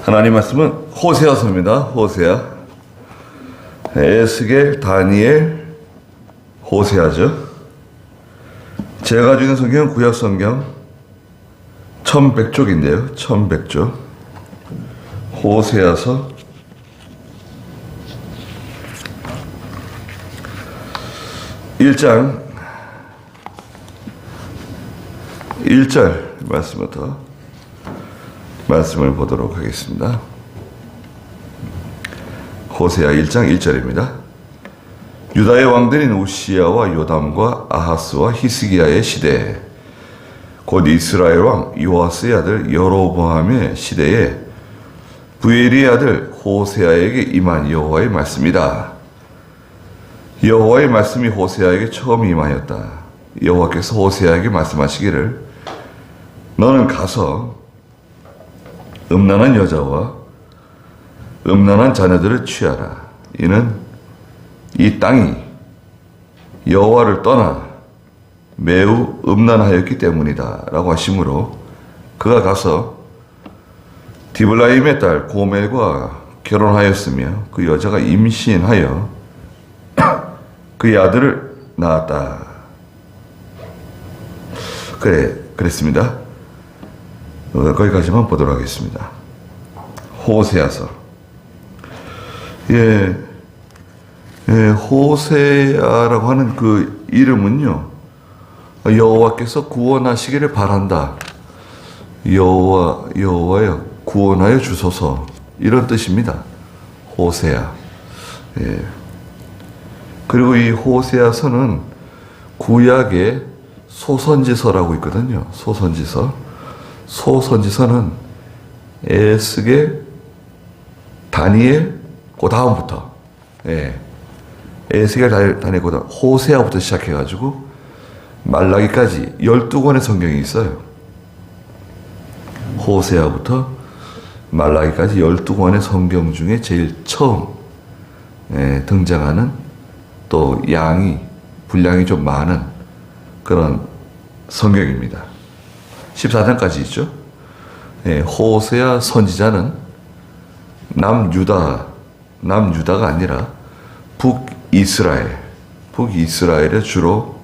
하나님 말씀은 호세아서입니다. 호세아. 에스겔, 다니엘, 호세아죠. 제가 가지고 있는 성경은 구약 성경 1100쪽인데요. 1100쪽. 호세아서 1장 1절 말씀부터 말씀을 보도록 하겠습니다. 호세아 1장 1절입니다. 유다의 왕들인 우시야와 요담과 아하스와 히스기야의 시대에 곧 이스라엘 왕 요아스의 아들 여로보암의 시대에 부엘리의 아들 호세아에게 임한 여호와의 말씀이다. 여호와의 말씀이 호세아에게 처음 임하였다. 여호와께서 호세아에게 말씀하시기를 너는 가서 음란한 여자와 음란한 자녀들을 취하라. 이는 이 땅이 여호와를 떠나 매우 음란하였기 때문이다. 라고 하시므로 그가 가서 디블라임의 딸 고멜과 결혼하였으며 그 여자가 임신하여 그의 아들을 낳았다. 그랬습니다. 거기까지만 보도록 하겠습니다. 호세아서. 호세아라고 하는 그 이름은요, 여호와께서 구원하시기를 바란다. 여호와여 구원하여 주소서, 이런 뜻입니다. 호세아. 그리고 이 호세아서는 구약의 소선지서라고 있거든요. 소선지서. 소선지서는 에스겔, 다니엘, 그 다음부터, 에스겔, 다니엘, 그 다음, 호세아부터 시작해가지고 말라기까지 12권의 성경이 있어요. 호세아부터 말라기까지 12권의 성경 중에 제일 처음 등장하는, 또 분량이 좀 많은 그런 성경입니다. 14장까지 있죠. 호세아 선지자는 남유다가 아니라 북이스라엘에 주로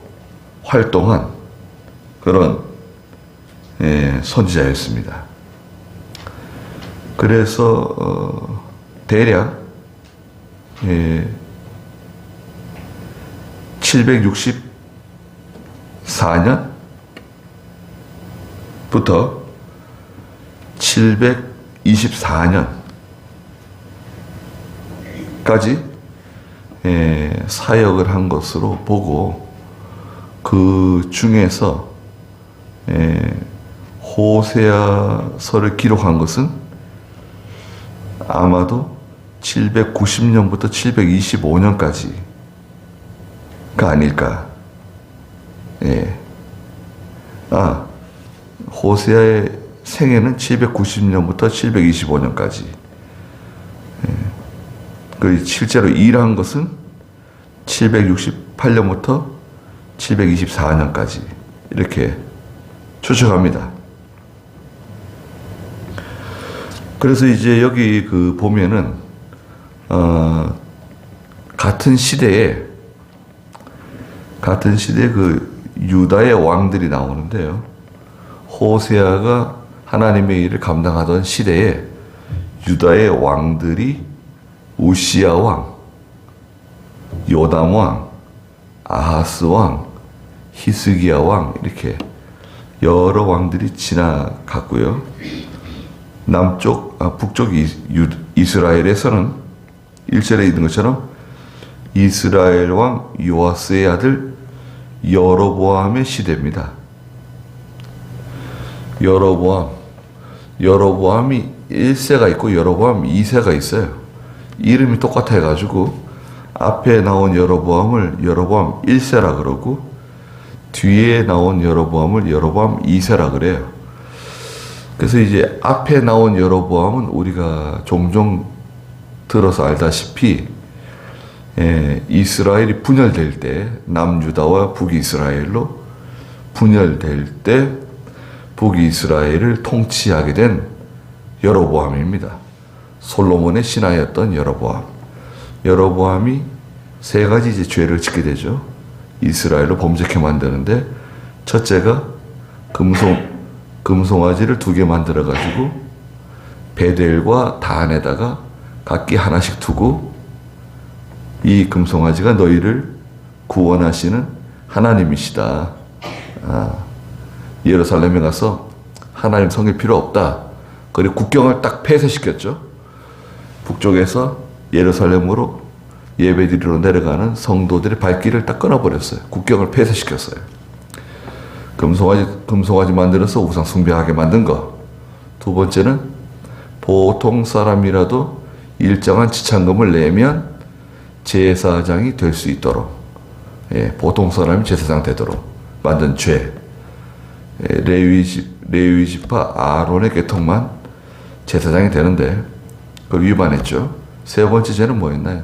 활동한 그런 선지자였습니다. 그래서 대략 764년부터 724년까지 사역을 한 것으로 보고, 그 중에서 호세아서를 기록한 것은 아마도 790년부터 725년까지가 아닐까. 호세아의 생애는 790년부터 725년까지. 실제로 일한 것은 768년부터 724년까지 이렇게 추측합니다. 그래서 이제 여기 보면은 같은 시대에 유다의 왕들이 나오는데요. 호세아가 하나님의 일을 감당하던 시대에 유다의 왕들이 우시야 왕, 요담 왕, 아하스 왕, 히스기야 왕, 이렇게 여러 왕들이 지나갔고요. 북쪽 이스라엘에서는 1절에 있는 것처럼 이스라엘 왕 요아스의 아들 여로보암의 시대입니다. 여로보암이 1세가 있고 여로보암 2세가 있어요. 이름이 똑같아가지고 앞에 나온 여로보암을 여로보암 1세라 그러고 뒤에 나온 여로보암을 여로보암 2세라 그래요. 그래서 이제 앞에 나온 여로보암은 우리가 종종 들어서 알다시피 이스라엘이 분열될 때, 남유다와 북이스라엘로 분열될 때 북이스라엘을 통치하게 된 여로보암입니다. 솔로몬의 신하였던 여로보암. 여로보암이 세 가지 이제 죄를 짓게 되죠. 이스라엘을 범죄케 만드는데, 첫째가 금송아지를 2개 만들어 가지고 베델과 단에다가 각기 하나씩 두고, 이 금송아지가 너희를 구원하시는 하나님이시다. 예루살렘에 가서 하나님 섬길 필요 없다. 그리고 국경을 딱 폐쇄시켰죠. 북쪽에서 예루살렘으로 예배드리러 내려가는 성도들의 발길을 딱 끊어버렸어요. 국경을 폐쇄시켰어요. 금송아지 만들어서 우상 숭배하게 만든 거. 두 번째는 보통 사람이라도 일정한 지참금을 내면 제사장이 될 수 있도록, 보통 사람이 제사장 되도록 만든 죄. 레위 지파 아론의 계통만 제사장이 되는데 그걸 위반했죠. 세 번째 죄는 뭐였나요?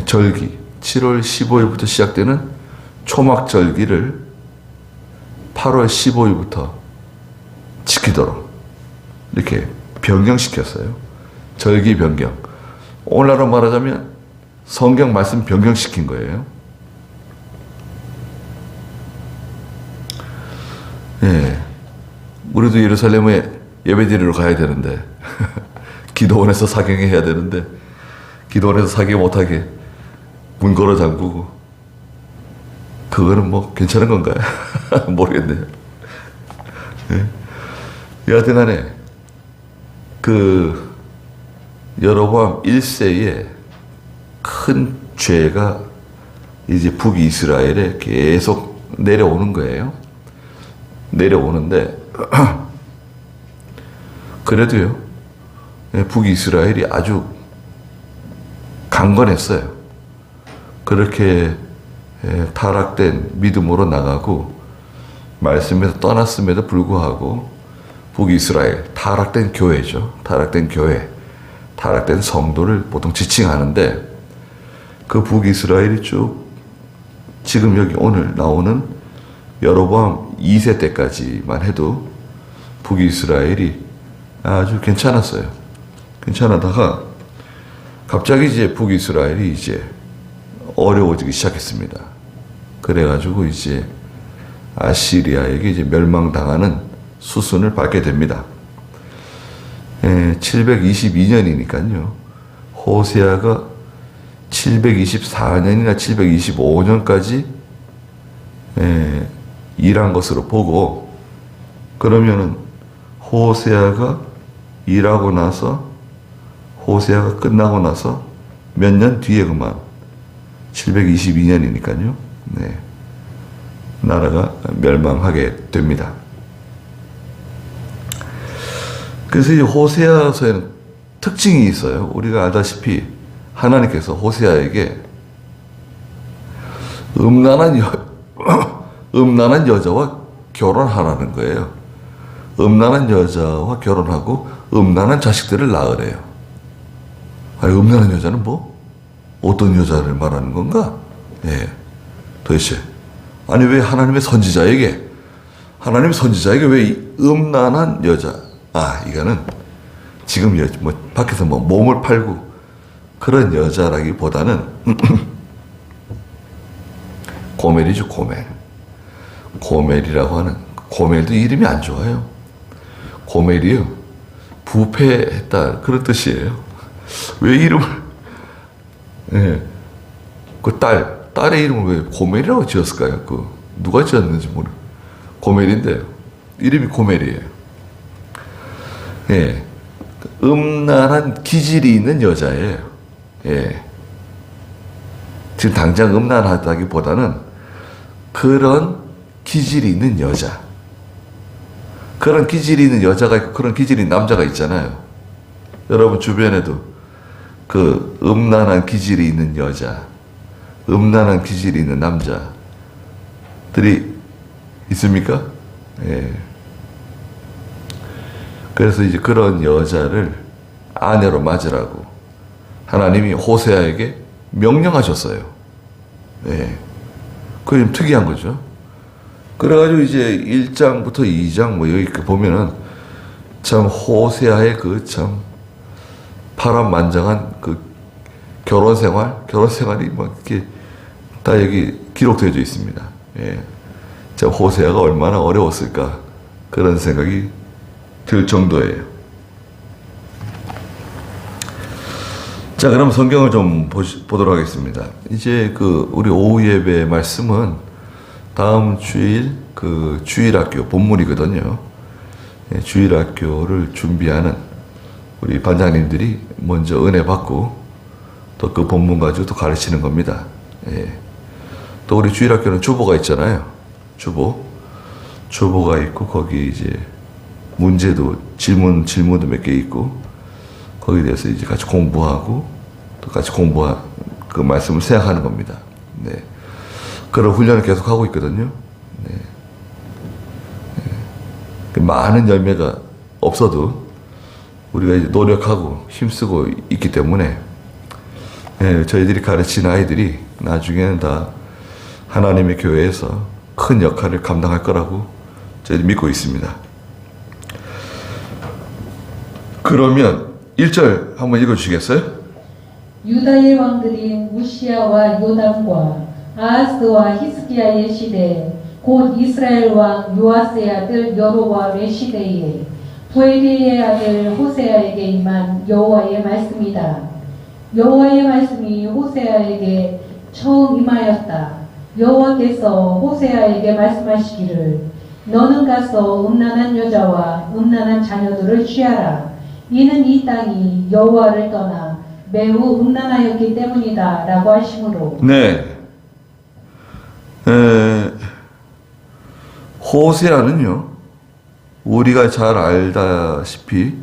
절기, 7월 15일부터 시작되는 초막절기를 8월 15일부터 지키도록 이렇게 변경시켰어요. 절기 변경. 오늘날로 말하자면 성경 말씀 변경시킨 거예요. 우리도 예루살렘에 예배드리러 가야 되는데 기도원에서 사경해야 되는데, 기도원에서 사경 못하게 문 걸어 잠그고, 그거는 뭐 괜찮은 건가요? 모르겠네요. 여하튼 간에 그 여로보암 1세에 큰 죄가 이제 북이스라엘에 계속 내려오는 거예요. 내려오는데 그래도요, 북이스라엘이 아주 강건했어요. 그렇게 타락된 믿음으로 나가고 말씀에서 떠났음에도 불구하고 북이스라엘, 타락된 교회죠. 타락된 교회, 타락된 성도를 보통 지칭하는데, 그 북이스라엘이 쭉 지금 여기 오늘 나오는 여로보암 2세 때까지만 해도 북이스라엘이 아주 괜찮았어요. 괜찮았다가 갑자기 이제 북이스라엘이 이제 어려워지기 시작했습니다. 그래가지고 이제 아시리아에게 이제 멸망당하는 수순을 밟게 됩니다. 722년이니까요. 호세아가 724년이나 725년까지 일한 것으로 보고, 그러면은 호세아가 일하고 나서, 호세아가 끝나고 나서 몇 년 뒤에 그만 722년이니까요. 나라가 멸망하게 됩니다. 그래서 이 호세아서에는 특징이 있어요. 우리가 알다시피 하나님께서 호세아에게 음란한 여자와 결혼하라는 거예요. 음란한 여자와 결혼하고 음란한 자식들을 낳으래요. 아니, 음란한 여자는 뭐? 어떤 여자를 말하는 건가? 도대체. 아니, 왜 하나님의 선지자에게 왜 이 음란한 여자? 이거는 지금 밖에서 몸을 팔고 그런 여자라기보다는 고멜이죠, 고멜. 고멜이라고 하는, 고멜도 이름이 안 좋아요. 고멜이요, 부패했다, 그런 뜻이에요. 왜 이름을, 그 딸의 이름을 왜 고멜이라고 지었을까요? 누가 지었는지 고멜인데요. 이름이 고멜이에요. 음란한 기질이 있는 여자예요. 지금 당장 음란하다기보다는 그런 기질이 있는 여자. 그런 기질이 있는 여자가 있고 그런 기질이 있는 남자가 있잖아요. 여러분 주변에도 그 음란한 기질이 있는 여자, 음란한 기질이 있는 남자들이 있습니까? 그래서 이제 그런 여자를 아내로 맞으라고 하나님이 호세아에게 명령하셨어요. 그게 좀 특이한 거죠. 그래가지고 이제 1장부터 2장 여기 보면은 참 호세아의 그 참 파란만장한 그 결혼 생활이 막 이렇게 다 여기 기록되어 있습니다. 예. 참 호세아가 얼마나 어려웠을까 그런 생각이 들 정도예요. 자, 그럼 성경을 좀 보도록 하겠습니다. 이제 그 우리 오후 예배 말씀은 다음 주일 그 주일학교 본문이거든요. 예, 주일학교를 준비하는 우리 반장님들이 먼저 은혜 받고 또 그 본문 가지고 또 가르치는 겁니다. 예. 또 우리 주일학교는 주보가 있잖아요. 주보가 있고 거기 이제 문제도 질문도 몇 개 있고 거기에 대해서 이제 같이 공부하고 또 같이 그 말씀을 생각하는 겁니다. 네. 그런 훈련을 계속 하고 있거든요. 네. 네. 많은 열매가 없어도 우리가 이제 노력하고 힘쓰고 있기 때문에 네, 저희들이 가르친 아이들이 나중에는 다 하나님의 교회에서 큰 역할을 감당할 거라고 저희들이 믿고 있습니다. 그러면 1절 한번 읽어주시겠어요? 유다의 왕들인 우시야와 요담과 아하스와 히스기야의 시대 곧 이스라엘 왕 요아스의 아들 여로보암의 시대에 부에리의 아들 호세아에게 임한 여호와의 말씀이다. 여호와의 말씀이 호세아에게 처음 임하였다. 여호와께서 호세아에게 말씀하시기를 너는 가서 음란한 여자와 음란한 자녀들을 취하라. 이는 이 땅이 여호와를 떠나 매우 음란하였기 때문이다 라고 하시므로. 네. 호세아는요 우리가 잘 알다시피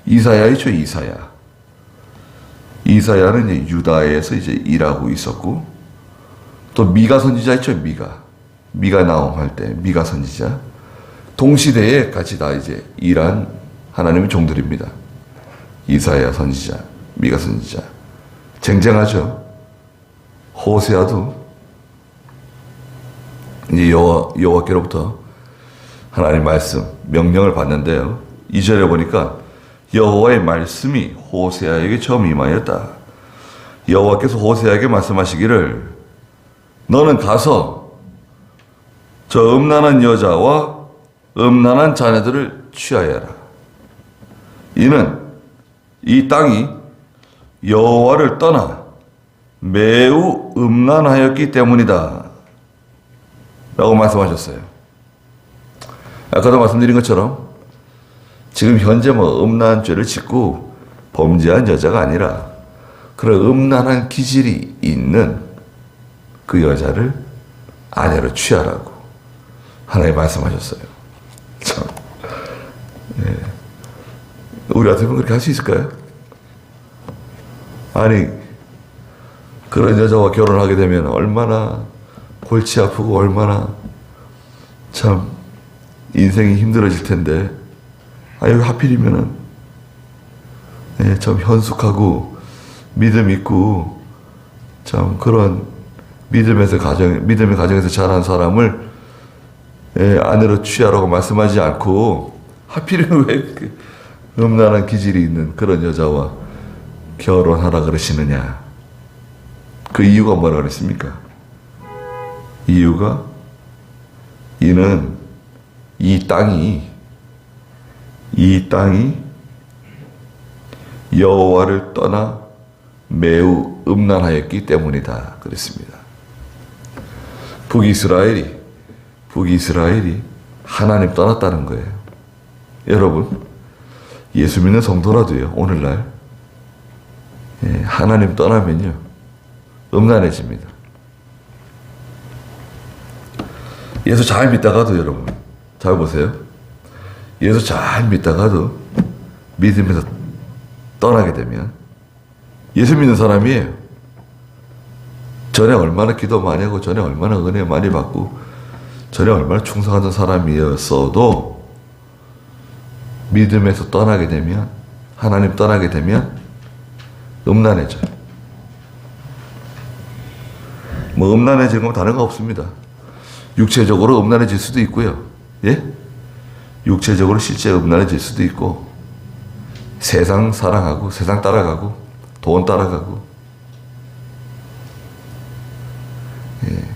이사야 있죠. 이사야는 이제 유다에서 이제 일하고 있었고 또 미가 선지자 있죠. 미가 나옴할 때 미가 선지자 동시대에 같이 다 이제 일한 하나님의 종들입니다. 이사야 선지자, 미가 선지자 쟁쟁하죠. 호세아도 이제 여호와께로부터 하나님의 말씀, 명령을 받는데요. 2절에 보니까 여호와의 말씀이 호세아에게 처음 임하였다. 여호와께서 호세아에게 말씀하시기를 너는 가서 저 음란한 여자와 음란한 자녀들을 취하여라. 이는 이 땅이 여호와를 떠나 매우 음란하였기 때문이다. 라고 말씀하셨어요. 아까도 말씀드린 것처럼 지금 현재 음란한 죄를 짓고 범죄한 여자가 아니라 그런 음란한 기질이 있는 그 여자를 아내로 취하라고 하나님 말씀하셨어요. 참, 네. 우리 같으면 그렇게 할 수 있을까요? 아니 그런 여자와 결혼하게 되면 얼마나 골치 아프고 얼마나 참 인생이 힘들어질 텐데 아유 하필이면은 네, 참 현숙하고 믿음 있고 참 그런 믿음의 가정에서 자란 사람을 아내로 취하라고 말씀하지 않고 하필이면 왜 음란한 기질이 있는 그런 여자와 결혼하라 그러시느냐. 그 이유가 뭐라 그랬습니까? 이유가 이는 이 땅이 여호와를 떠나 매우 음란하였기 때문이다 그랬습니다. 북이스라엘이 하나님 떠났다는 거예요. 여러분 예수 믿는 성도라도요 오늘날 하나님 떠나면요 음란해집니다. 예수 잘 믿다가도 여러분 잘 보세요. 예수 잘 믿다가도 믿음에서 떠나게 되면 예수 믿는 사람이에요. 전에 얼마나 기도 많이 하고 전에 얼마나 은혜 많이 받고 전에 얼마나 충성하던 사람이었어도 믿음에서 떠나게 되면 하나님 떠나게 되면 음란해져요. 음란해지는 건 다른 거 없습니다. 육체적으로 음란해질 수도 있고요. 예? 육체적으로 실제 음란해질 수도 있고, 세상 사랑하고, 세상 따라가고, 돈 따라가고, 예,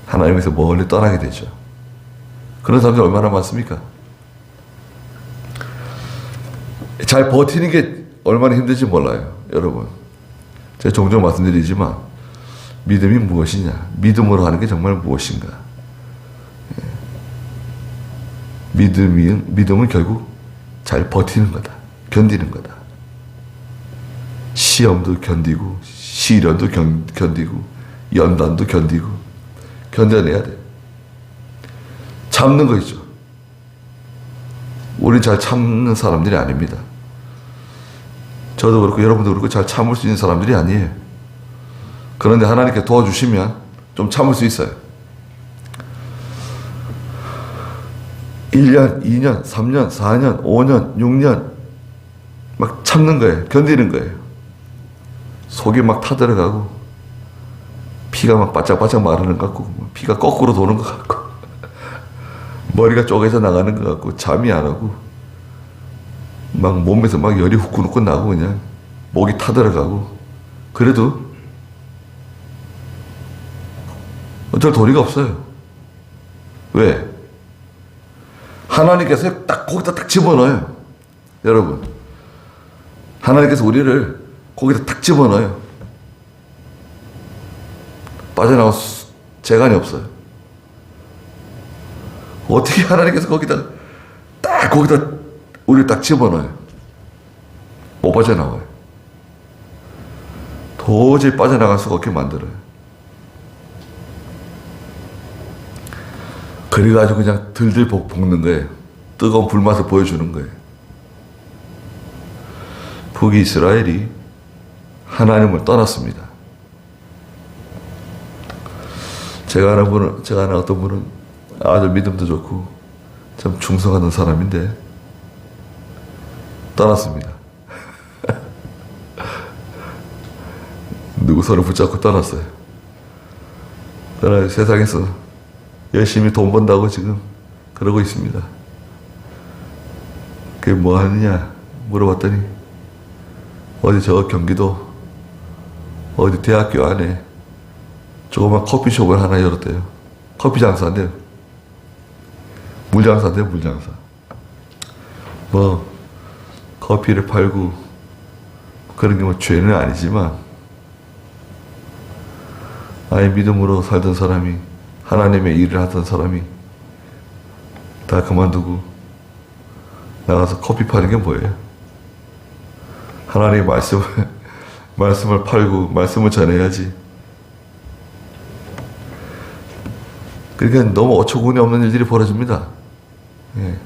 하나님에서 멀리 떠나게 되죠. 그런 사람들이 얼마나 많습니까? 잘 버티는 게 얼마나 힘든지 몰라요, 여러분. 제가 종종 말씀드리지만, 믿음이 무엇이냐? 믿음으로 하는 게 정말 무엇인가? 예. 믿음은 결국 잘 버티는 거다. 견디는 거다. 시험도 견디고, 시련도 견디고, 연단도 견디고, 견뎌내야 돼. 참는 거 있죠. 우리 잘 참는 사람들이 아닙니다. 저도 그렇고 여러분도 그렇고 잘 참을 수 있는 사람들이 아니에요. 그런데 하나님께 도와주시면 좀 참을 수 있어요. 1년, 2년, 3년, 4년, 5년, 6년 막 참는 거예요. 견디는 거예요. 속이 막 타들어가고 피가 막 바짝바짝 마르는 것 같고 피가 거꾸로 도는 것 같고 머리가 쪼개져 나가는 것 같고 잠이 안 오고 막 몸에서 막 열이 후끈후끈 나고 그냥 목이 타들어가고 그래도 어쩔 도리가 없어요. 왜? 하나님께서 딱 거기다 딱 집어넣어요. 여러분, 하나님께서 우리를 거기다 딱 집어넣어요. 빠져나올 재간이 없어요. 어떻게 하나님께서 거기다 우리를 딱 집어넣어요. 못 빠져나와요. 도저히 빠져나갈 수가 없게 만들어요. 그래가지고 그냥 들들 볶는 거예요. 뜨거운 불맛을 보여주는 거예요. 북이스라엘이 하나님을 떠났습니다. 제가 아는 어떤 분은 아주 믿음도 좋고 참 충성하는 사람인데 떠났습니다. 누구 손을 붙잡고 떠났어요. 세상에서 열심히 돈 번다고 지금 그러고 있습니다. 그게 뭐 하느냐 물어봤더니 어디 저 경기도 어디 대학교 안에 조그만 커피숍을 하나 열었대요. 커피 장사인데요. 물장사인데요, 물장사. 뭐 커피를 팔고 그런 게 뭐 죄는 아니지만 아예 믿음으로 살던 사람이 하나님의 일을 하던 사람이 다 그만두고 나가서 커피 파는 게 뭐예요? 하나님의 말씀을 팔고 말씀을 전해야지. 그러니까 너무 어처구니 없는 일들이 벌어집니다. 예.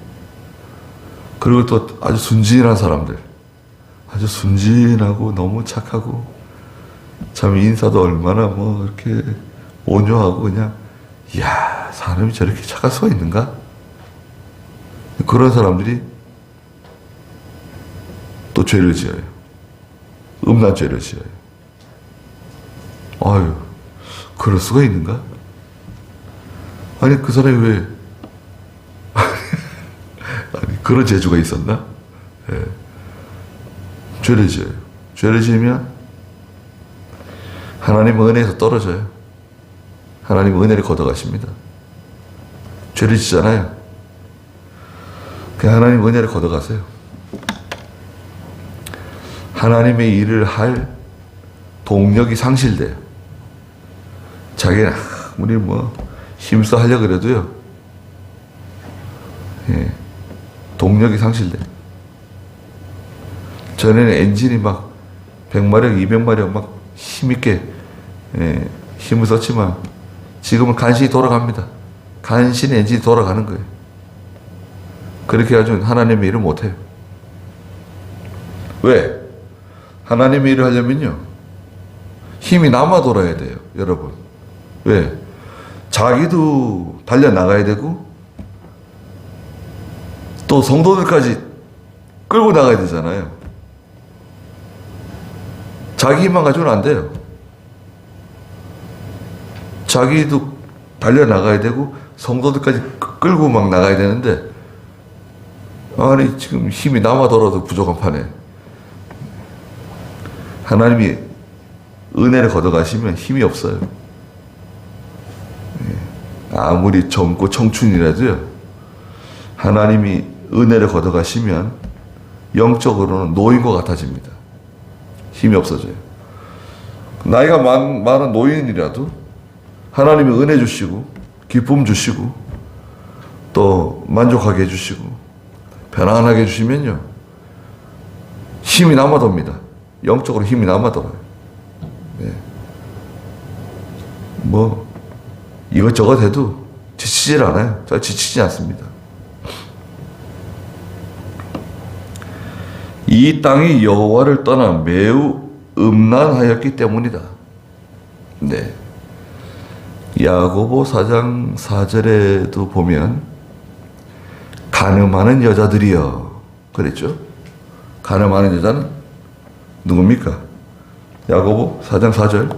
그리고 또 아주 순진한 사람들, 아주 순진하고 너무 착하고 참 인사도 얼마나 뭐 이렇게 온유하고 그냥 이야 사람이 저렇게 착할 수가 있는가? 그런 사람들이 또 죄를 지어요. 음란 죄를 지어요. 아유 그럴 수가 있는가? 아니 그 사람이 왜 아니 그런 재주가 있었나? 예. 죄를 지어요. 죄를 지으면 하나님 은혜에서 떨어져요. 하나님 은혜를 걷어가십니다. 죄를 지잖아요. 그 하나님 은혜를 걷어가세요. 하나님의 일을 할 동력이 상실돼요. 자기는 아무리 뭐 힘써 하려고 그래도요. 예, 동력이 상실돼. 전에는 엔진이 막 100마력, 200마력 막 힘있게 힘을 썼지만 지금은 간신히 돌아갑니다. 간신히 엔진이 돌아가는 거예요. 그렇게 해가지고 하나님의 일을 못해요. 왜? 하나님의 일을 하려면요. 힘이 남아 돌아야 돼요. 여러분. 왜? 자기도 달려나가야 되고 또 성도들까지 끌고 나가야 되잖아요. 자기 힘만 가지고는 안 돼요. 자기도 달려나가야 되고 성도들까지 끌고 막 나가야 되는데 아니 지금 힘이 남아돌아도 부족한 판에 하나님이 은혜를 걷어가시면 힘이 없어요. 아무리 젊고 청춘이라도요, 하나님이 은혜를 걷어가시면 영적으로는 노인과 같아집니다. 힘이 없어져요. 나이가 많은 노인이라도 하나님이 은혜 주시고 기쁨 주시고 또 만족하게 해주시고 편안하게 해주시면요, 힘이 남아돕니다. 영적으로 힘이 남아돌아요. 네. 뭐 이것저것 해도 지치질 않아요. 저 지치지 않습니다. 이 땅이 여호와를 떠나 매우 음란하였기 때문이다. 네. 야고보 4장 4절에도 보면 간음하는 여자들이여 그랬죠. 간음하는 여자는 누굽니까? 야고보 4장 4절.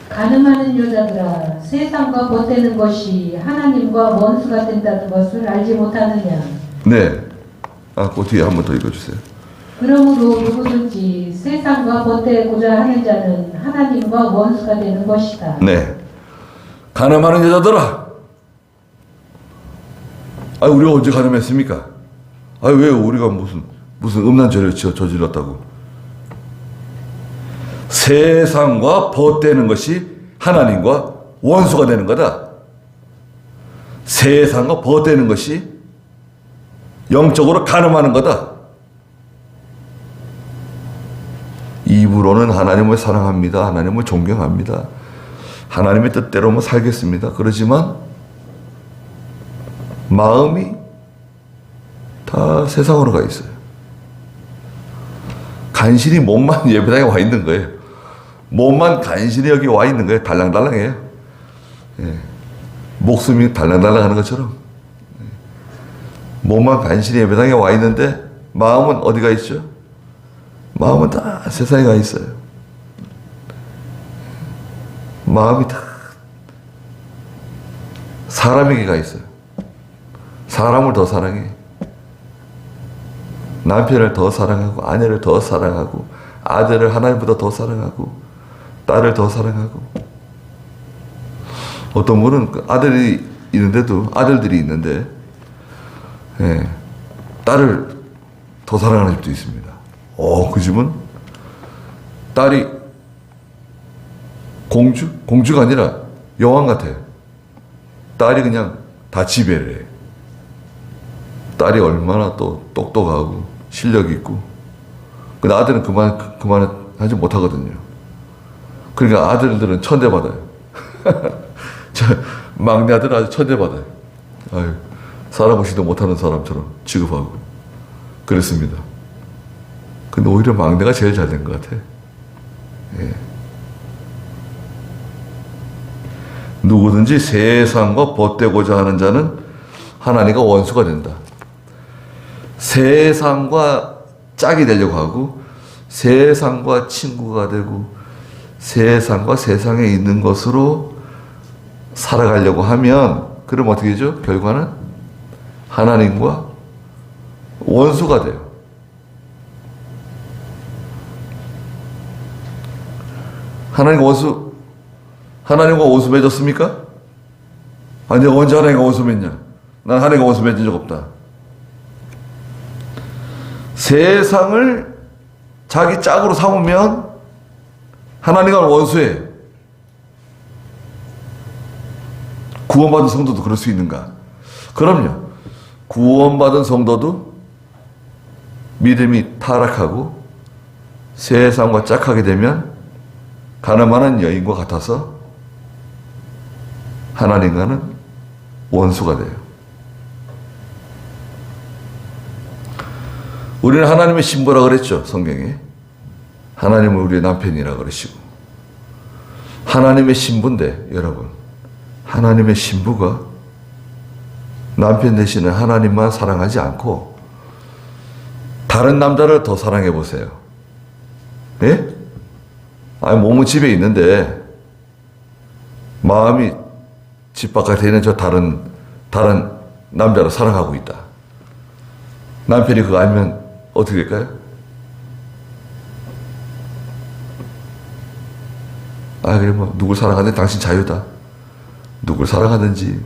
간음하는 여자들아, 세상과 벗되는 것이 하나님과 원수가 된다는 것을 알지 못하느냐. 네. 그 뒤에 한 번 더 읽어주세요. 그러므로 누구든지 세상과 벗되고자 하는 자는 하나님과 원수가 되는 것이다. 네. 간음하는 여자들아. 우리가 언제 간음했습니까? 왜 우리가 무슨 음란 죄를 저질렀다고? 세상과 벗되는 것이 하나님과 원수가 되는 거다. 세상과 벗되는 것이 영적으로 간음하는 거다. 입으로는 하나님을 사랑합니다. 하나님을 존경합니다. 하나님의 뜻대로만 살겠습니다. 그러지만 마음이 다 세상으로 가 있어요. 간신히 몸만 예배당에 와 있는 거예요. 몸만 간신히 여기 와 있는 거예요. 달랑달랑해요. 예. 목숨이 달랑달랑하는 것처럼. 몸만 간신히 예배당에 와 있는데 마음은 어디가 있죠? 마음은 다 세상에 가 있어요. 마음이 다 사람에게 가 있어요. 사람을 더 사랑해. 남편을 더 사랑하고 아내를 더 사랑하고 아들을 하나님보다 더 사랑하고 딸을 더 사랑하고, 어떤 분은 아들이 있는데도 아들들이 있는데 딸을 더 사랑하는 집도 있습니다. 그 집은 딸이 공주가 아니라 여왕 같아요. 딸이 그냥 다 지배를 해요. 딸이 얼마나 또 똑똑하고 실력 있고. 근데 아들은 그만 하지 못하거든요. 그러니까 아들들은 천대받아요. 저 막내 아들 아주 천대받아요. 살아보지도 못하는 사람처럼 취급하고 그랬습니다. 근데 오히려 막내가 제일 잘 된 것 같아. 예. 누구든지 세상과 벗되고자 하는 자는 하나님과 원수가 된다. 세상과 짝이 되려고 하고 세상과 친구가 되고 세상과 세상에 있는 것으로 살아가려고 하면, 그럼 어떻게 되죠? 결과는 하나님과 원수가 돼요. 하나님과 원수 맺었습니까? 내가 언제 하나님과 원수 맺냐? 난 하나님과 원수 맺은 적 없다. 세상을 자기 짝으로 삼으면 하나님과 원수해. 구원받은 성도도 그럴 수 있는가? 그럼요. 구원받은 성도도 믿음이 타락하고 세상과 짝하게 되면 가늠하는 여인과 같아서 하나님과는 원수가 돼요. 우리는 하나님의 신부라 그랬죠, 성경에. 하나님은 우리의 남편이라 그러시고. 하나님의 신부인데, 여러분, 하나님의 신부가 남편 대신에 하나님만 사랑하지 않고 다른 남자를 더 사랑해 보세요. 예? 몸은 집에 있는데 마음이 집 바깥에 있는 저 다른 남자를 사랑하고 있다. 남편이 그거 알면 어떻게 될까요? 아, 그래, 뭐, 누굴 사랑하든 당신 자유다. 누굴 사랑하든지,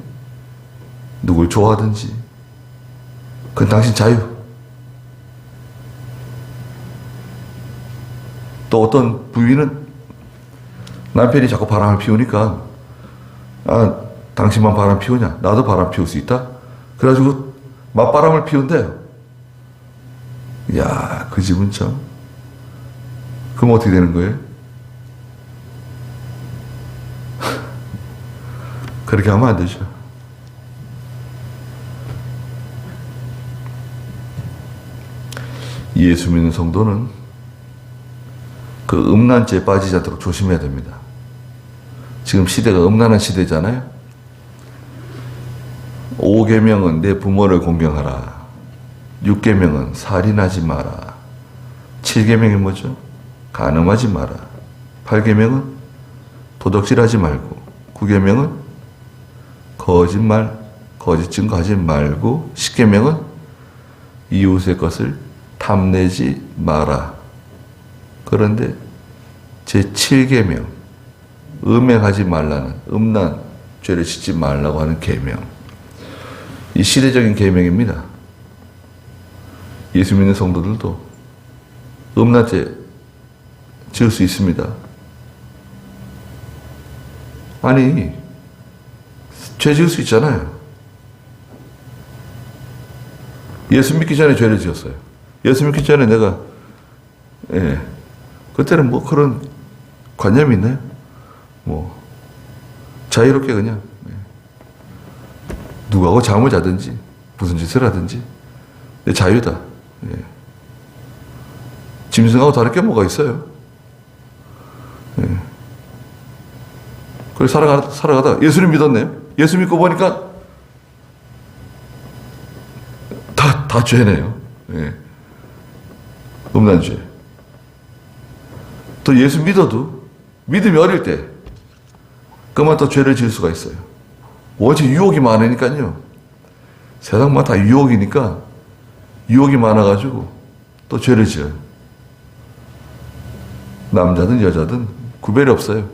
누굴 좋아하든지, 그건 당신 자유. 또 어떤 부인은 남편이 자꾸 바람을 피우니까, 아, 당신만 바람 피우냐? 나도 바람 피울 수 있다? 그래가지고 맞바람을 피운대요. 이야, 그 집은 참. 그럼 어떻게 되는 거예요? 그렇게 하면 안 되죠. 예수 믿는 성도는 그 음란죄에 빠지지 않도록 조심해야 됩니다. 지금 시대가 음란한 시대잖아요. 5계명은 내 부모를 공경하라. 6계명은 살인하지 마라. 7계명이 뭐죠? 간음하지 마라. 8계명은 도둑질하지 말고, 9계명은 거짓말, 거짓 증거하지 말고, 10계명은 이웃의 것을 탐내지 마라. 그런데 제7계명, 음행하지 말라는, 음란 죄를 짓지 말라고 하는 계명. 이 시대적인 계명입니다. 예수 믿는 성도들도 음란죄 지을 수 있습니다. 아니, 죄 지을 수 있잖아요. 예수 믿기 전에 죄를 지었어요. 예수 믿기 전에 내가, 그때는 뭐 그런 관념이 있나요? 뭐, 자유롭게 그냥, 누구하고 잠을 자든지, 무슨 짓을 하든지, 내 자유다. 짐승하고 다를 게 뭐가 있어요? 그래서 살아가다 예수를 믿었네요. 예수 믿고 보니까 다 죄네요. 음란죄. 또 예수 믿어도 믿음이 어릴 때 그만 또 죄를 지을 수가 있어요. 원체 유혹이 많으니까요. 세상만 다 유혹이니까 유혹이 많아가지고 또 죄를 지어요. 남자든 여자든 구별이 없어요.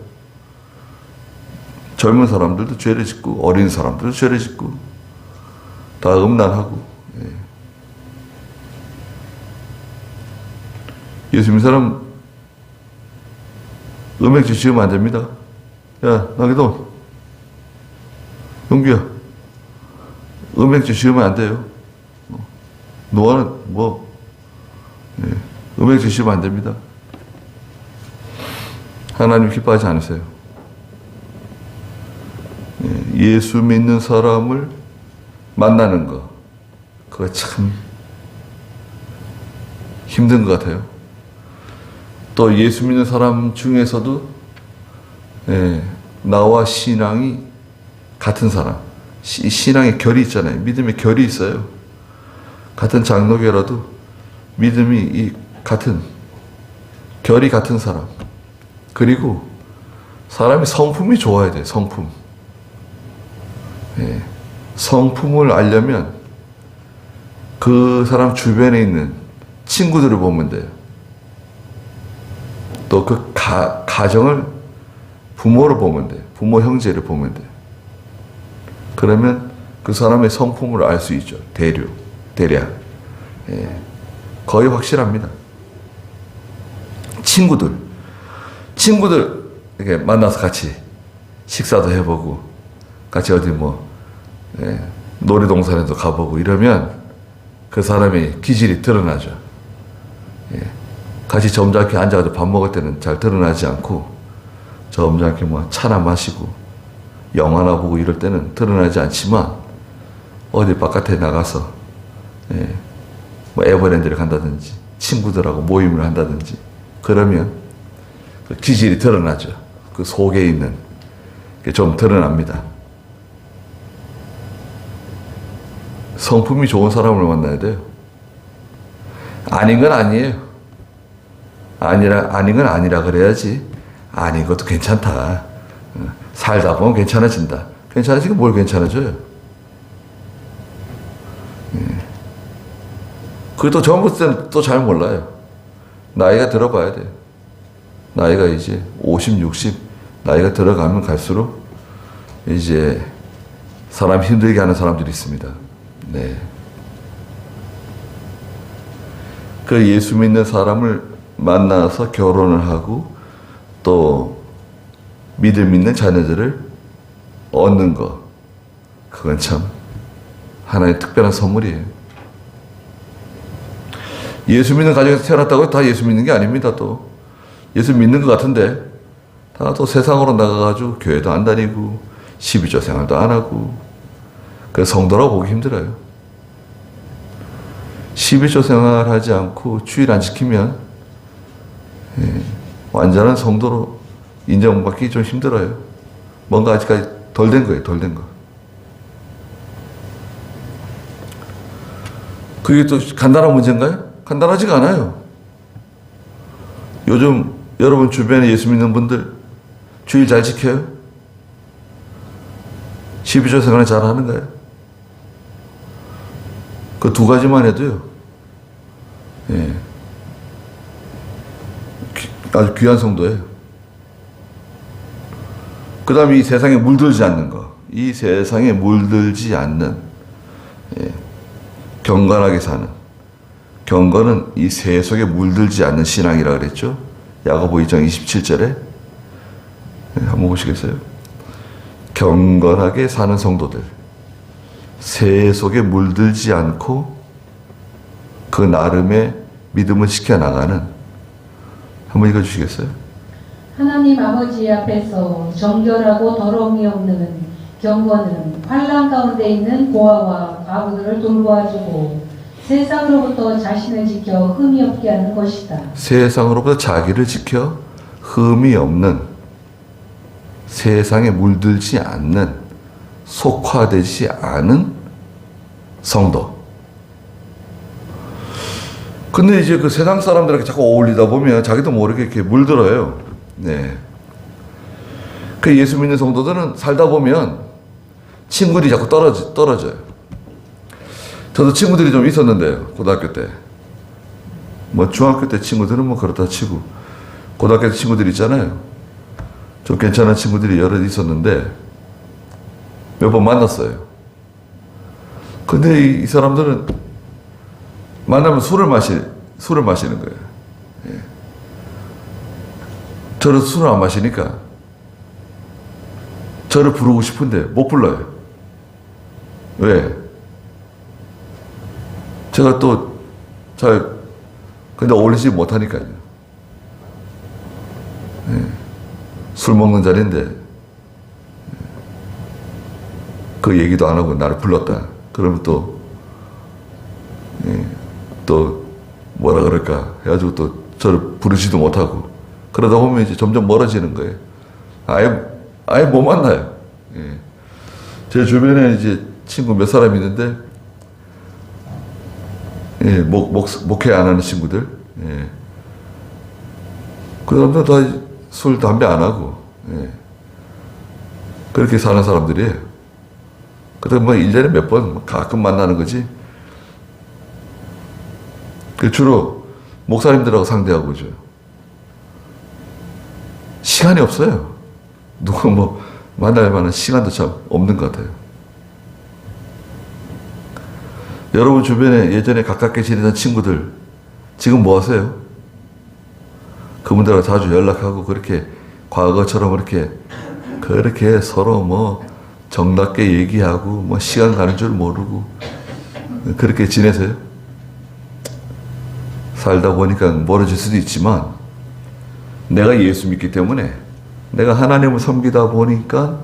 젊은 사람들도 죄를 짓고 어린 사람들도 죄를 짓고 다 음란하고. 예수 믿는 사람 음행죄 지으면 안 됩니다. 야, 나기도 용규야, 음행죄 지으면 안 돼요. 노아는 음행죄 지으면 안 됩니다. 하나님 기뻐하지 않으세요. 예수 믿는 사람을 만나는 거, 그거 참 힘든 것 같아요. 또 예수 믿는 사람 중에서도 나와 신앙이 같은 사람, 신앙의 결이 있잖아요. 믿음의 결이 있어요. 같은 장로교라도 믿음이 같은, 결이 같은 사람. 그리고 사람이 성품이 좋아야 돼요. 성품. 성품을 알려면 그 사람 주변에 있는 친구들을 보면 돼요. 또 그 가정을, 부모를 보면 돼요. 부모 형제를 보면 돼요. 그러면 그 사람의 성품을 알 수 있죠. 대략. 거의 확실합니다. 친구들 이렇게 만나서 같이 식사도 해보고 같이 어디 놀이동산에도 가보고 이러면 그 사람의 기질이 드러나죠. 같이 점잖게 앉아가지고 밥 먹을 때는 잘 드러나지 않고 점잖게 차나 마시고 영화나 보고 이럴 때는 드러나지 않지만 어디 바깥에 나가서 에버랜드를 간다든지 친구들하고 모임을 한다든지 그러면 그 기질이 드러나죠. 그 속에 있는 게 좀 드러납니다. 성품이 좋은 사람을 만나야 돼요. 아닌 건 아니에요. 아닌 건 아니라 그래야지. 아닌 것도 괜찮다. 살다 보면 괜찮아진다. 괜찮아지긴 뭘 괜찮아져요? 그게 또 젊었을 때는 또 잘 몰라요. 나이가 들어봐야 돼요. 나이가 이제 50, 60 나이가 들어가면 갈수록 이제 사람 힘들게 하는 사람들이 있습니다. 네. 그 예수 믿는 사람을 만나서 결혼을 하고 또 믿음 있는 자녀들을 얻는 거, 그건 참 하나의 특별한 선물이에요. 예수 믿는 가정에서 태어났다고 다 예수 믿는 게 아닙니다. 또 예수 믿는 것 같은데 다 또 세상으로 나가가지고 교회도 안 다니고 12조 생활도 안 하고 그 성도라고 보기 힘들어요. 12조 생활하지 않고 주일 안 지키면 완전한 성도로 인정받기 좀 힘들어요. 뭔가 아직까지 덜 된 거예요. 덜 된 거. 그게 또 간단한 문제인가요? 간단하지가 않아요. 요즘 여러분 주변에 예수 믿는 분들 주일 잘 지켜요? 12조 생활을 잘 하는가요? 그 두 가지만 해도요. 예. 아주 귀한 성도예요. 그 다음에 이 세상에 물들지 않는 거. 이 세상에 물들지 않는, 예. 경건하게 사는. 경건은 이 세속에 물들지 않는 신앙이라 그랬죠. 야고보 2장 27절에. 예, 한번 보시겠어요? 경건하게 사는 성도들. 세속에 물들지 않고 그 나름의 믿음을 지켜나가는, 한번 읽어주시겠어요? 하나님 아버지 앞에서 정결하고 더러움이 없는 경건은 환난 가운데 있는 고아와 과부들을 돌보아주고 세상으로부터 자신을 지켜 흠이 없게 하는 것이다. 세상으로부터 자기를 지켜 흠이 없는, 세상에 물들지 않는, 속화되지 않은 성도. 근데 이제 그 세상 사람들에게 자꾸 어울리다 보면 자기도 모르게 이렇게 물들어요. 네. 그 예수 믿는 성도들은 살다 보면 친구들이 자꾸 떨어져요. 저도 친구들이 좀 있었는데요. 고등학교 때. 뭐 중학교 때 친구들은 뭐 그렇다 치고 고등학교 때 친구들 있잖아요. 좀 괜찮은 친구들이 여러 있었는데 몇 번 만났어요. 근데 이 사람들은 만나면 술을 마시는 거예요. 예. 저는 술을 안 마시니까 저를 부르고 싶은데 못 불러요. 왜? 제가 또 잘 근데 어울리지 못하니까요. 예. 술 먹는 자리인데 그 얘기도 안 하고 나를 불렀다. 그러면 또 뭐라 그럴까 해가지고 또 저를 부르지도 못하고 그러다 보면 이제 점점 멀어지는 거예요. 아예 못 만나요. 예. 제 주변에 이제 친구 몇 사람 있는데 예, 목회 안 하는 친구들. 예. 그 사람들 다 술, 담배 안 하고, 예. 그렇게 사는 사람들이에요. 그래서 뭐 1년에 몇 번 가끔 만나는 거지. 그 주로 목사님들하고 상대하고 오죠. 시간이 없어요. 누구 뭐 만날 만한 시간도 참 없는 것 같아요. 여러분 주변에 예전에 가깝게 지내던 친구들 지금 뭐 하세요? 그분들하고 자주 연락하고 그렇게 과거처럼 그렇게 서로 뭐 정답게 얘기하고 뭐 시간 가는 줄 모르고 그렇게 지내세요? 살다 보니까 멀어질 수도 있지만 내가 예수 믿기 때문에 내가 하나님을 섬기다 보니까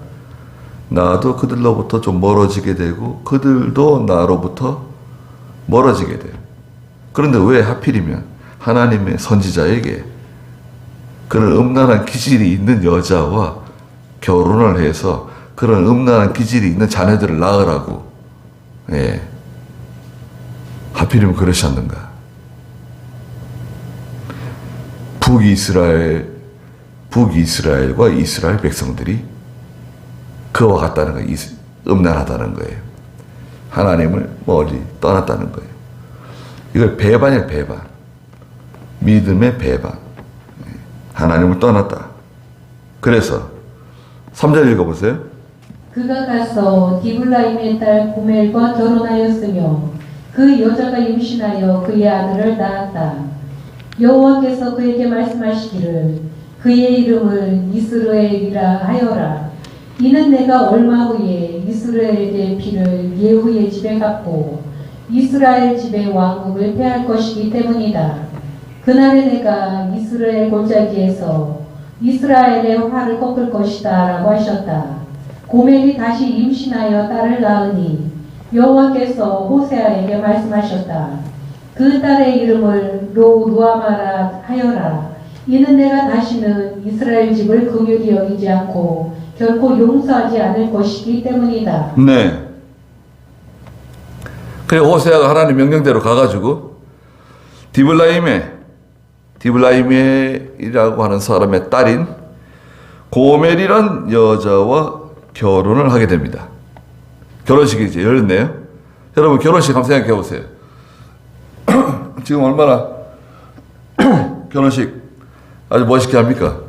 나도 그들로부터 좀 멀어지게 되고 그들도 나로부터 멀어지게 돼요. 그런데 왜 하필이면 하나님의 선지자에게 그런 음란한 기질이 있는 여자와 결혼을 해서 그런 음란한 기질이 있는 자녀들을 낳으라고, 예. 하필이면 그러셨는가? 북이스라엘과 이스라엘 백성들이 그와 같다는 거예요. 음란하다는 거예요. 하나님을 멀리 떠났다는 거예요. 이걸 배반이에요, 배반. 믿음의 배반. 하나님을 떠났다. 그래서 3절 읽어보세요. 그가 가서 디블라임의 딸 고멜과 결혼하였으며 그 여자가 임신하여 그의 아들을 낳았다. 여호와께서 그에게 말씀하시기를 그의 이름을 이스라엘이라 하여라. 이는 내가 얼마 후에 이스라엘의 피를 예후의 집에 갚고 이스라엘 집의 왕국을 폐할 것이기 때문이다. 그날에 내가 이스라엘 골짜기에서 이스라엘의 화를 꺾을 것이다 라고 하셨다. 고멜이 다시 임신하여 딸을 낳으니 여호와께서 호세아에게 말씀하셨다. 그 딸의 이름을 루아마라 하여라. 이는 내가 다시는 이스라엘 집을 긍휼히 여기지 않고 결코 용서하지 않을 것이기 때문이다. 네. 그래 호세아가 하나님 명령대로 가가지고 디블라임이라고 하는 사람의 딸인 고멜이란 여자와 결혼을 하게 됩니다. 결혼식이 이제 열렸네요. 여러분 결혼식 한번 생각해 보세요. 지금 얼마나 결혼식 아주 멋있게 합니까?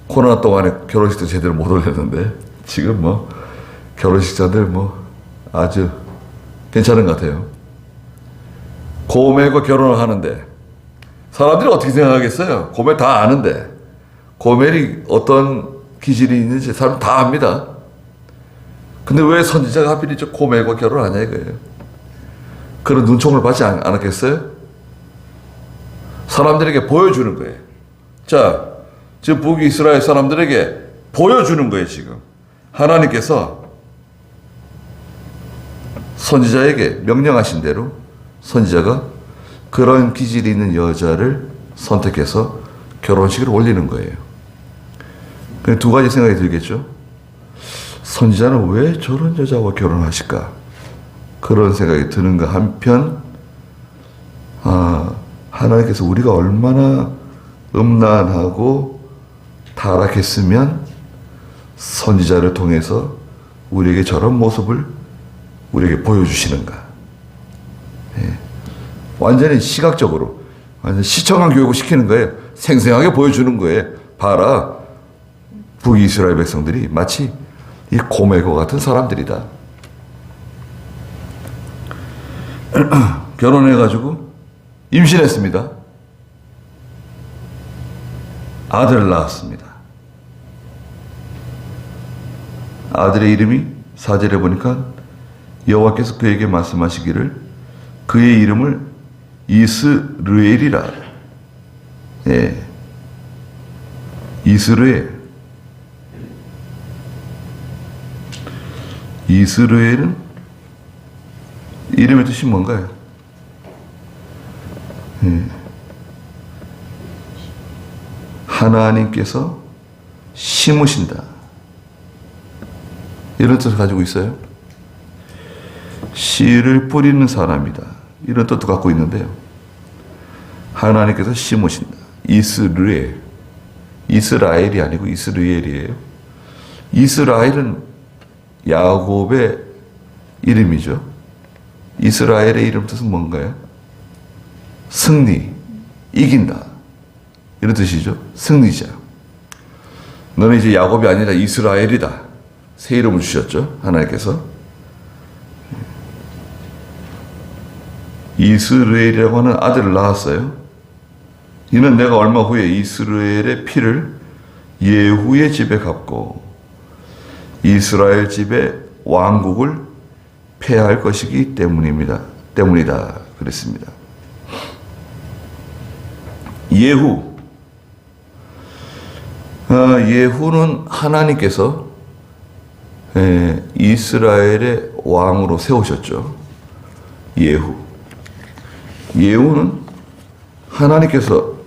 코로나 동안에 결혼식도 제대로 못 올렸는데 지금 뭐 결혼식자들 뭐 아주 괜찮은 것 같아요. 고멜과 결혼을 하는데 사람들이 어떻게 생각하겠어요? 고멜 다 아는데 고멜이 어떤 기질이 있는지 사람 다 압니다. 근데 왜 선지자가 하필 저 고멜과 결혼하냐 이거예요. 그런 눈총을 받지 않았겠어요? 사람들에게 보여주는 거예요. 자, 지금 북이스라엘 사람들에게 보여주는 거예요. 지금 하나님께서 선지자에게 명령하신 대로 선지자가 그런 기질이 있는 여자를 선택해서 결혼식을 올리는 거예요. 두 가지 생각이 들겠죠. 선지자는 왜 저런 여자와 결혼하실까? 그런 생각이 드는가 한편, 하나님께서 우리가 얼마나 음란하고 타락했으면 선지자를 통해서 우리에게 저런 모습을 우리에게 보여주시는가. 예. 완전히 시각적으로, 완전 시청한 교육을 시키는 거예요. 생생하게 보여주는 거예요. 봐라. 북이스라엘 백성들이 마치 이 고멜과 같은 사람들이다. 결혼해가지고 임신했습니다. 아들을 낳았습니다. 아들의 이름이 4절에 보니까 여호와께서 그에게 말씀하시기를 그의 이름을 이스르엘이라. 예. 이스르엘. 이스라엘은 이름의 뜻이 뭔가요? 하나님께서 심으신다. 이런 뜻을 가지고 있어요. 씨를 뿌리는 사람이다. 이런 뜻도 갖고 있는데요. 하나님께서 심으신다. 이스라엘. 이스라엘이 아니고 이스라엘이에요. 이스라엘은 야곱의 이름이죠. 이스라엘의 이름 뜻은 뭔가요? 승리, 이긴다. 이런 뜻이죠. 승리자. 너는 이제 야곱이 아니라 이스라엘이다. 새 이름을 주셨죠. 하나님께서. 이스라엘이라고 하는 아들을 낳았어요. 이는 내가 얼마 후에 이스라엘의 피를 예후의 집에 갚고 이스라엘 집의 왕국을 폐할 것이기 때문이다. 그랬습니다. 예후. 예후는 하나님께서 이스라엘의 왕으로 세우셨죠. 예후는 하나님께서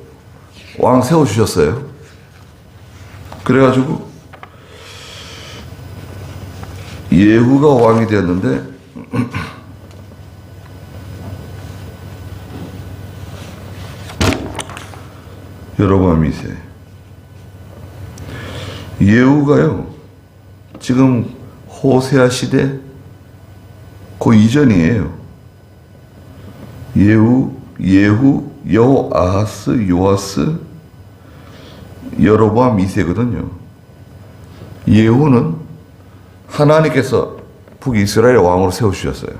왕 세워주셨어요. 그래가지고 예후가 왕이 되었는데 여러분 미세 예후가요 지금 호세아 시대 그 이전이에요. 예후, 여호아하스, 요아스, 여로보암 2세거든요. 예후는 하나님께서 북이스라엘 왕으로 세우셨어요.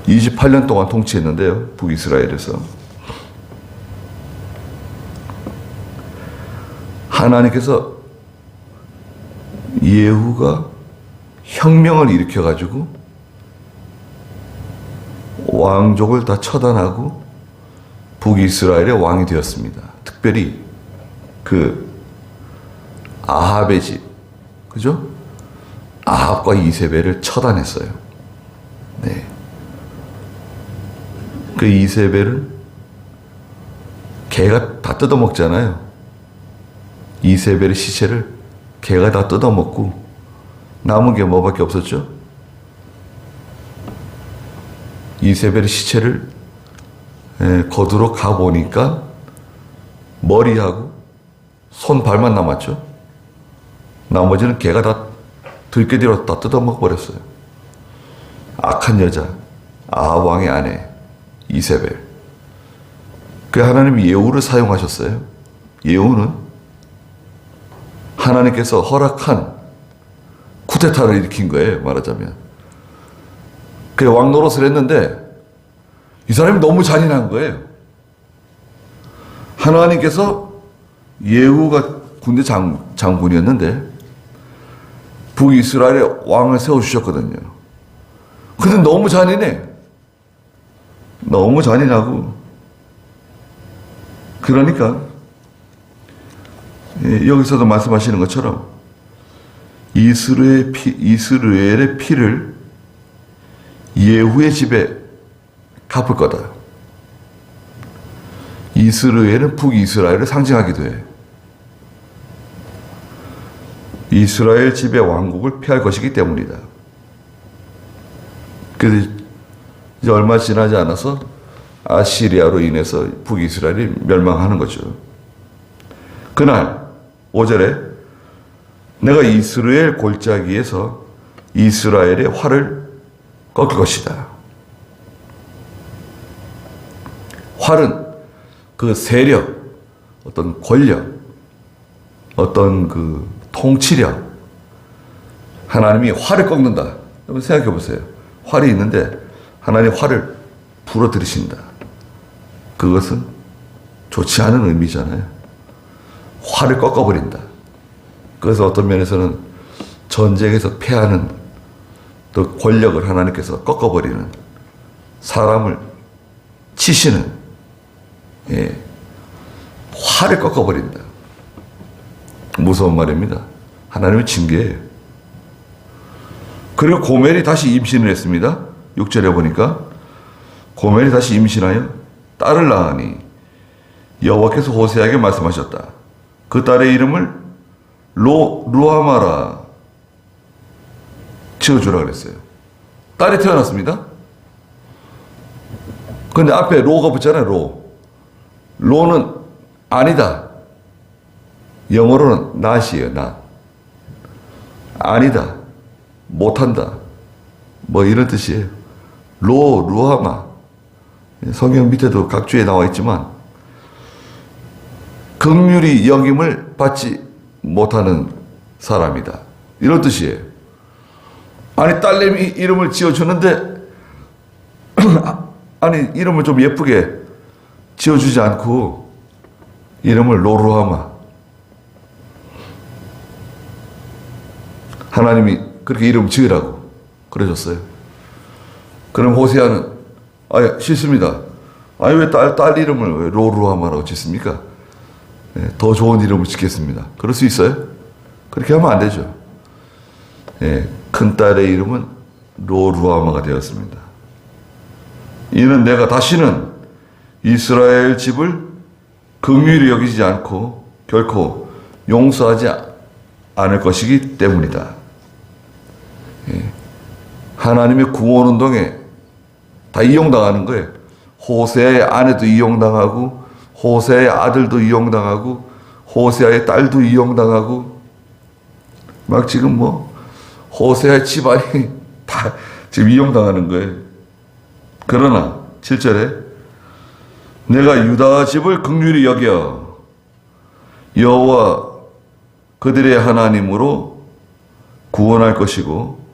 28년 동안 통치했는데요. 북이스라엘에서. 하나님께서 예후가 혁명을 일으켜가지고 왕족을 다 처단하고 북이스라엘의 왕이 되었습니다. 특별히 그 아합의 집, 그죠? 아합과 이세벨을 처단했어요. 네. 그 이세벨은 개가 다 뜯어먹잖아요. 이세벨의 시체를 개가 다 뜯어먹고 남은 게 뭐밖에 없었죠? 이세벨의 시체를 거두러 가보니까 머리하고 손, 발만 남았죠. 나머지는 개가 다 들깨들어 다 뜯어먹어버렸어요. 악한 여자, 아합 왕의 아내 이세벨. 그 하나님이 예후를 사용하셨어요. 예후는 하나님께서 허락한 쿠데타를 일으킨 거예요, 말하자면. 그 왕 노릇을 했는데 이 사람이 너무 잔인한 거예요. 하나님께서 예후가 군대 장군이었는데 북이스라엘에 왕을 세워주셨거든요. 근데 너무 잔인해. 너무 잔인하고. 그러니까 여기서도 말씀하시는 것처럼 이스라엘의 피를 예후의 집에 갚을 거다. 이스라엘은 북이스라엘을 상징하기도 해. 이스라엘 집의 왕국을 피할 것이기 때문이다. 그래서 이제 얼마 지나지 않아서 아시리아로 인해서 북이스라엘이 멸망하는 거죠. 그날 5절에 내가 이스라엘 골짜기에서 이스라엘의 활을 꺾을 것이다. 활은 그 세력, 어떤 권력, 어떤 그 통치력, 하나님이 활을 꺾는다. 여러분 생각해 보세요. 활이 있는데 하나님 활을 부러뜨리신다. 그것은 좋지 않은 의미잖아요. 활을 꺾어버린다. 그래서 어떤 면에서는 전쟁에서 패하는 또 권력을 하나님께서 꺾어버리는, 사람을 치시는, 활을 꺾어버린다. 무서운 말입니다. 하나님의 징계예요. 그리고 고멜이 다시 임신을 했습니다. 6절에 보니까 고멜이 다시 임신하여 딸을 낳으니 여호와께서 호세아에게 말씀하셨다. 그 딸의 이름을 루하마라 지어주라 그랬어요. 딸이 태어났습니다. 근데 앞에 로가 붙잖아요. 로는 아니다. 영어로는 not이에요. not. 아니다. 못한다. 뭐 이런 뜻이에요. 루하마. 성경 밑에도 각주에 나와 있지만 긍휼히 여김을 받지 못하는 사람이다. 이런 뜻이에요. 아니 딸내미 이름을 지어주는데 아니 이름을 좀 예쁘게 지어주지 않고 이름을 로루하마. 하나님이 그렇게 이름 지으라고 그러셨어요. 그럼 호세아는 싫습니다. 왜 딸 이름을 왜 로루하마라고 짓습니까? 더 좋은 이름을 짓겠습니다. 그럴 수 있어요? 그렇게 하면 안 되죠. 큰 딸의 이름은 로루하마가 되었습니다. 이는 내가 다시는 이스라엘 집을 긍휼히 여기지 않고 결코 용서하지 않을 것이기 때문이다. 하나님의 구원운동에 다 이용당하는 거예요. 호세아의 아내도 이용당하고 호세아의 아들도 이용당하고 호세아의 딸도 이용당하고 막 지금 호세아의 집안이 다 지금 이용당하는 거예요. 그러나 7절에 내가 유다 집을 긍휼히 여겨 여호와 그들의 하나님으로 구원할 것이고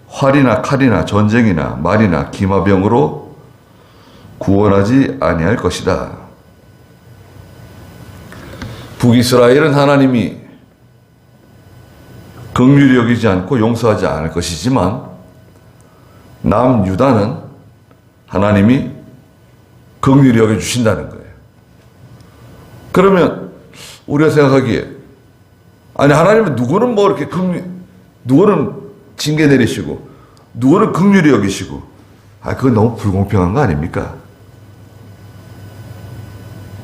활이나 칼이나 전쟁이나 말이나 기마병으로 구원하지 아니할 것이다. 북이스라엘은 하나님이 긍휼히 여기지 않고 용서하지 않을 것이지만 남유다는 하나님이 긍휼히 여겨주신다는 거예요. 그러면 우리가 생각하기에 아니 하나님은 누구는 뭐 이렇게 누구는 징계 내리시고 누구는 긍휼히 여기시고 그건 너무 불공평한 거 아닙니까?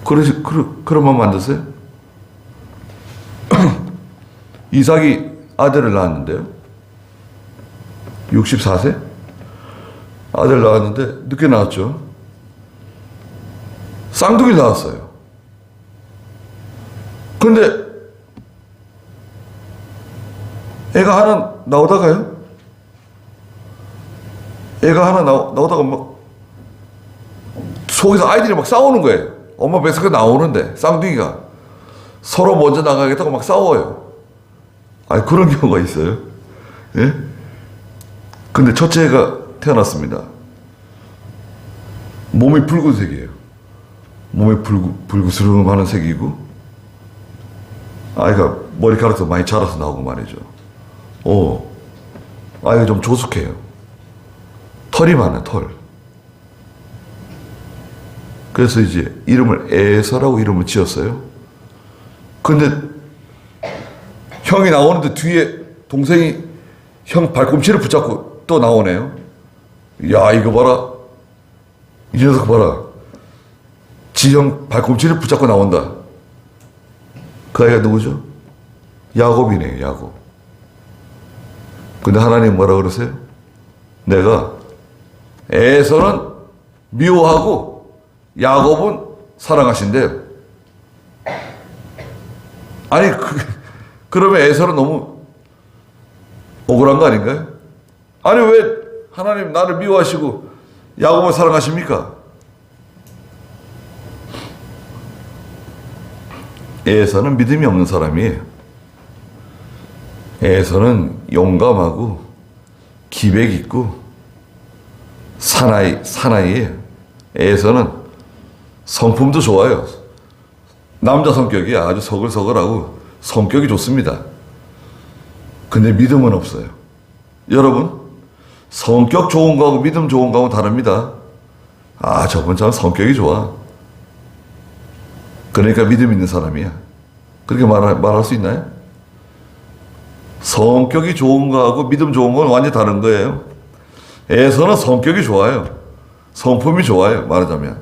그런 마음 만드세요? 이삭이 아들을 낳았는데요. 64세? 아들 낳았는데 늦게 낳았죠. 쌍둥이 낳았어요. 근데 애가 하나 나오다가요. 애가 하나 나오다가 막 속에서 아이들이 막 싸우는 거예요. 엄마 뱃속에 나오는데 쌍둥이가 서로 먼저 나가겠다고 막 싸워요. 그런 경우가 있어요. 예? 근데 첫째 애가 태어났습니다. 몸이 붉은색이에요. 몸이 불구스름하는 색이고 아이가 머리카락도 많이 자라서 나오고 말이죠. 아이가 좀 조숙해요. 털이 많아요, 털. 그래서 이제 이름을 에서라고 이름을 지었어요. 근데 형이 나오는데 뒤에 동생이 형 발꿈치를 붙잡고 또 나오네요. 야, 이거 봐라. 이 녀석 봐라. 지 형 발꿈치를 붙잡고 나온다. 그 아이가 누구죠? 야곱이네요, 야곱. 근데 하나님 뭐라 그러세요? 내가 에서는 미워하고 야곱은 사랑하신대요. 아니, 그러면 에서는 너무 억울한 거 아닌가요? 아니, 왜 하나님 나를 미워하시고 야곱을 사랑하십니까? 에서는 믿음이 없는 사람이에요. 에서는 용감하고 기백 있고 사나이예요. 에서는 성품도 좋아요. 남자 성격이 아주 서글서글하고 성격이 좋습니다. 근데 믿음은 없어요. 여러분, 성격 좋은 거하고 믿음 좋은 거하고 다릅니다. 저분 참 성격이 좋아. 그러니까 믿음 있는 사람이야. 그렇게 말할 수 있나요? 성격이 좋은 거하고 믿음 좋은 건 완전히 다른 거예요. 에서는 성격이 좋아요. 성품이 좋아요. 말하자면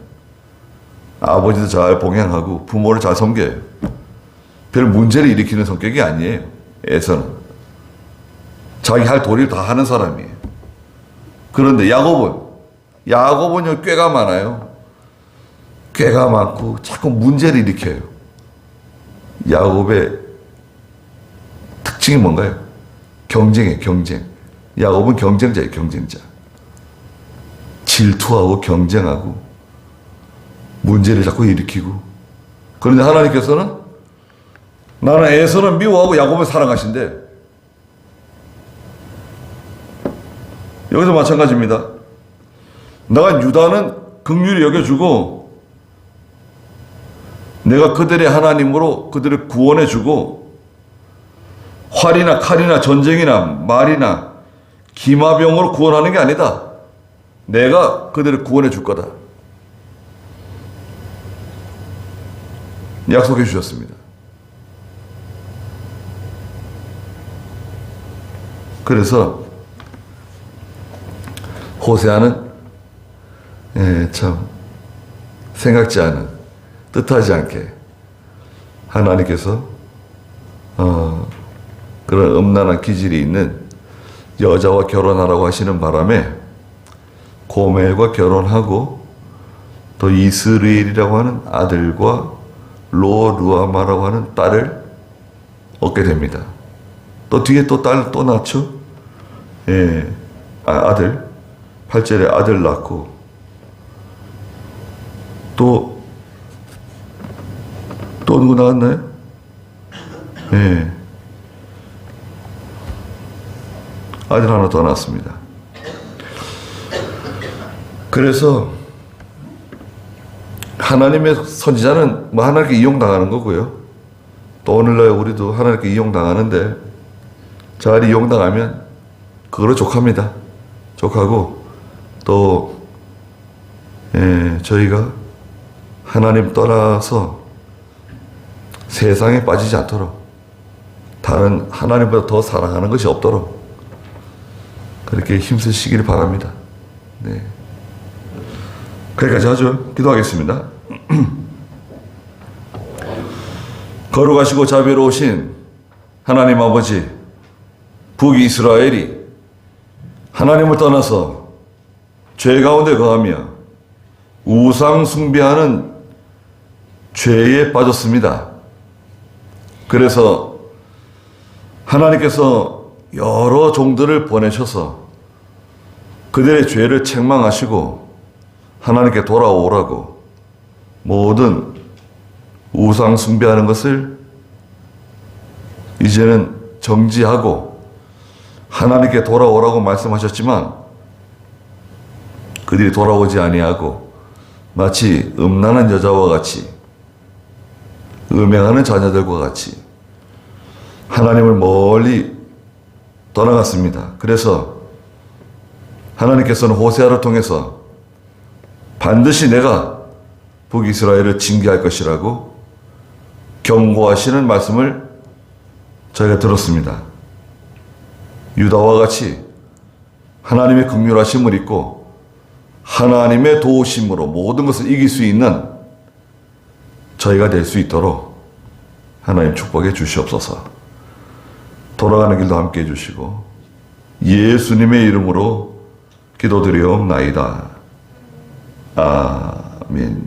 아버지도 잘 봉양하고 부모를 잘 섬겨요. 별 문제를 일으키는 성격이 아니에요. 에서는 자기 할 도리를 다 하는 사람이에요. 그런데 야곱은요 꾀가 많아요. 꾀가 많고 자꾸 문제를 일으켜요. 야곱의 특징이 뭔가요? 경쟁이에요, 경쟁. 야곱은 경쟁자예요, 경쟁자. 질투하고 경쟁하고 문제를 자꾸 일으키고. 그런데 하나님께서는 나는 에서는 미워하고 야곱을 사랑하신대. 여기서 마찬가지입니다. 내가 유다는 긍휼히 여겨주고 내가 그들의 하나님으로 그들을 구원해주고 활이나 칼이나 전쟁이나 말이나 기마병으로 구원하는 게 아니다. 내가 그들을 구원해 줄 거다. 약속해 주셨습니다. 그래서 호세아는 참 생각지 않은 뜻하지 않게 하나님께서 그런 음란한 기질이 있는 여자와 결혼하라고 하시는 바람에 고멜과 결혼하고 또 이스라엘이라고 하는 아들과 로루아마라고 하는 딸을 얻게 됩니다. 또 뒤에 또 딸 또 낳죠. 아들 8절에 아들 낳고 또 누구 나왔나요? 예. 아들 하나 더 나왔습니다. 그래서 하나님의 선지자는 뭐 하나님께 이용당하는 거고요. 또 오늘날 우리도 하나님께 이용당하는데 잘 이용당하면 그거로 족합니다. 족하고 또 저희가 하나님 떠나서 세상에 빠지지 않도록 다른 하나님보다 더 사랑하는 것이 없도록 그렇게 힘쓰시길 바랍니다. 네. 거기까지 하죠. 기도하겠습니다. 거룩하시고 자비로우신 하나님 아버지, 북이스라엘이 하나님을 떠나서 죄 가운데 거하며 우상 숭배하는 죄에 빠졌습니다. 그래서 하나님께서 여러 종들을 보내셔서 그들의 죄를 책망하시고 하나님께 돌아오라고 모든 우상 숭배하는 것을 이제는 정지하고 하나님께 돌아오라고 말씀하셨지만 그들이 돌아오지 아니하고 마치 음란한 여자와 같이 음행하는 자녀들과 같이 하나님을 멀리 떠나갔습니다. 그래서 하나님께서는 호세아를 통해서 반드시 내가 북이스라엘을 징계할 것이라고 경고하시는 말씀을 저희가 들었습니다. 유다와 같이 하나님의 긍휼하심을 입고 하나님의 도우심으로 모든 것을 이길 수 있는 저희가 될 수 있도록 하나님 축복해 주시옵소서. 돌아가는 길도 함께 해주시고 예수님의 이름으로 기도드리옵나이다. 아멘.